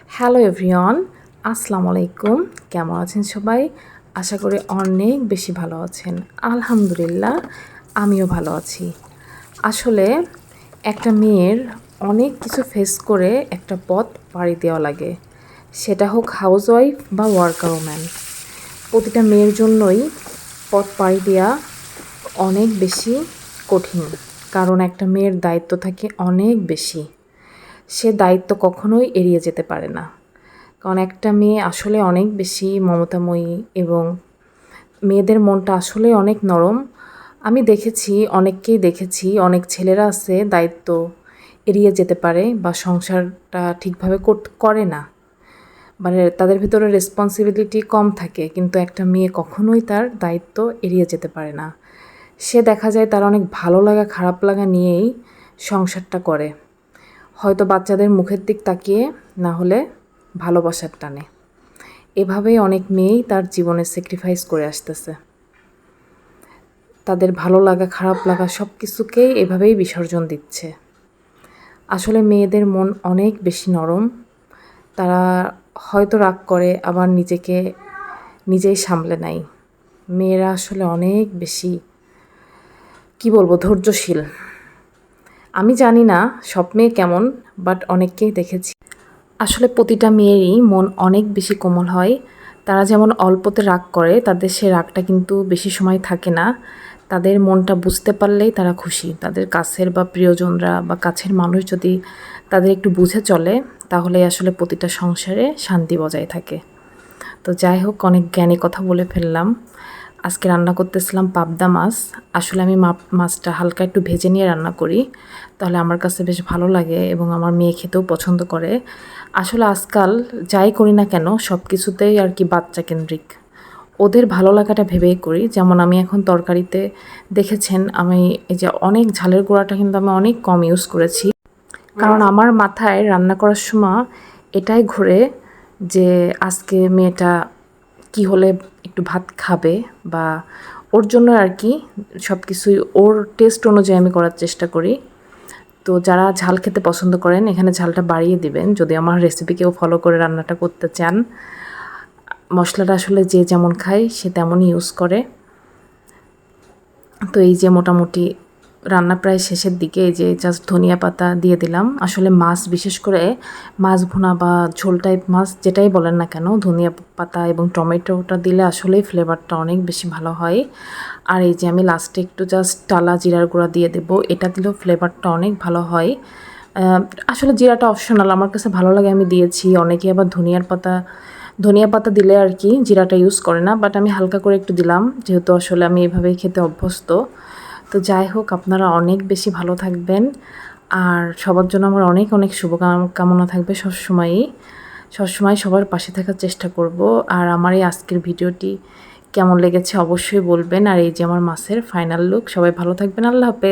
Hello everyone, আসসালামু আলাইকুম। কেমন আছেন সবাই? আশা করি অনেক বেশি ভালো আছেন। আলহামদুলিল্লাহ, আমিও ভালো আছি। আসলে একটা মেয়ের অনেক কিছু ফেস করে একটা পথ পাড়ি দেওয়া লাগে, সেটা হোক হাউসওয়াইফ বা ওয়ার্কার ওম্যান। প্রতিটা মেয়ের জন্যই পথ পাড়ি দেওয়া অনেক বেশি কঠিন, কারণ একটা মেয়ের দায়িত্ব থাকে অনেক বেশি। সে দায়িত্ব কখনোই এড়িয়ে যেতে পারে না, কারণ একটা মেয়ে আসলে অনেক বেশি মমতাময়ী এবং মেয়েদের মনটা আসলে অনেক নরম। আমি দেখেছি, অনেককেই দেখেছি, অনেক ছেলেরা আছে দায়িত্ব এড়িয়ে যেতে পারে বা সংসারটা ঠিকভাবে করে না, মানে তাদের ভিতরে রেসপন্সিবিলিটি কম থাকে, কিন্তু একটা মেয়ে কখনোই তার দায়িত্ব এড়িয়ে যেতে পারে না। সে দেখা যায় তার অনেক ভালো লাগা খারাপ লাগা নিয়েই সংসারটা করে, হয়তো বাচ্চাদের মুখের দিক তাকিয়ে, না হলে ভালোবাসার টানে। এভাবেই অনেক মেয়েই তার জীবনে স্যাক্রিফাইস করে আসতেছে, তাদের ভালো লাগা খারাপ লাগা সব কিছুকেই এভাবেই বিসর্জন দিচ্ছে। আসলে মেয়েদের মন অনেক বেশি নরম, তারা হয়তো রাগ করে, আবার নিজেকে নিজেই সামলে নেয়। মেয়েরা আসলে অনেক বেশি ধৈর্যশীল। আমি জানি না সব মেয়ে কেমন, বাট অনেককেই দেখেছি। আসলে প্রতিটা মেয়েরই মন অনেক বেশি কোমল হয়। তারা যেমন অল্পতে রাগ করে, তাদের সে রাগটা কিন্তু বেশি সময় থাকে না। তাদের মনটা বুঝতে পারলেই তারা খুশি। তাদের কাছের বা প্রিয়জনরা বা কাছের মানুষ যদি তাদের একটু বুঝে চলে, তাহলে আসলে প্রতিটা সংসারে শান্তি বজায় থাকে। তো যাই হোক, অনেক জ্ঞানী কথা বলে ফেললাম। আজকে রান্না করতেছিলাম পাবদা মাছ। আসলে আমি মাছটা হালকা একটু ভেজে নিয়ে রান্না করি, তাহলে আমার কাছে বেশ ভালো লাগে এবং আমার মেয়ে খেতেও পছন্দ করে। আসলে আজকাল যাই করি না কেন, সব কিছুতেই আর কি বাচ্চা কেন্দ্রিক, ওদের ভালো লাগাটা ভেবেই করি। যেমন আমি এখন তরকারিতে দেখেছেন, আমি এই যে অনেক ঝালের গুঁড়াটা কিন্তু আমি অনেক কম ইউজ করেছি, কারণ আমার মাথায় রান্না করার সময় এটাই ঘুরে যে আজকে মেয়েটা কি হলে একটু ভাত খাবে, বা ওর জন্য আর কি সব কিছুই ওর টেস্ট অনুযায়ী আমি করার চেষ্টা করি। তো যারা ঝাল খেতে পছন্দ করেন, এখানে ঝালটা বাড়িয়ে দিবেন যদি আমার রেসিপি কেউ ফলো করে রান্নাটা করতে চান। মশলাটা আসলে যে যেমন খায় সে তেমনই ইউজ করে। তো এই যে মোটামুটি রান্না প্রায় শেষের দিকে, এই যে জাস্ট ধনিয়া পাতা দিয়ে দিলাম। আসলে মাছ, বিশেষ করে মাছ ভুনা বা ঝোল টাইপ মাছ যেটাই বলেন না কেন, ধনিয়া পাতা এবং টমেটোটা দিলে আসলেই ফ্লেভারটা অনেক বেশি ভালো হয়। আর এই যে আমি লাস্টে একটু জাস্ট টালা জিরার গুঁড়া দিয়ে দেবো, এটা দিলেও ফ্লেভারটা অনেক ভালো হয়। আসলে জিরাটা অপশনাল, আমার কাছে ভালো লাগে আমি দিয়েছি। অনেকে আবার ধনিয়া পাতা দিলে আর কি জিরাটা ইউজ করে না, বাট আমি হালকা করে একটু দিলাম, যেহেতু আসলে আমি এভাবেই খেতে অভ্যস্ত। তো যাই হোক, আপনারা অনেক বেশি ভালো থাকবেন, আর সবার জন্য আমার অনেক অনেক শুভকামনা থাকবে। সবসময় সবার পাশে থাকার চেষ্টা করব। আর আমার এই আজকের ভিডিওটি কেমন লেগেছে অবশ্যই বলবেন। আর এই যে আমার মাছের ফাইনাল লুক। সবাই ভালো থাকবেন। আল্লাহ হাফেজ।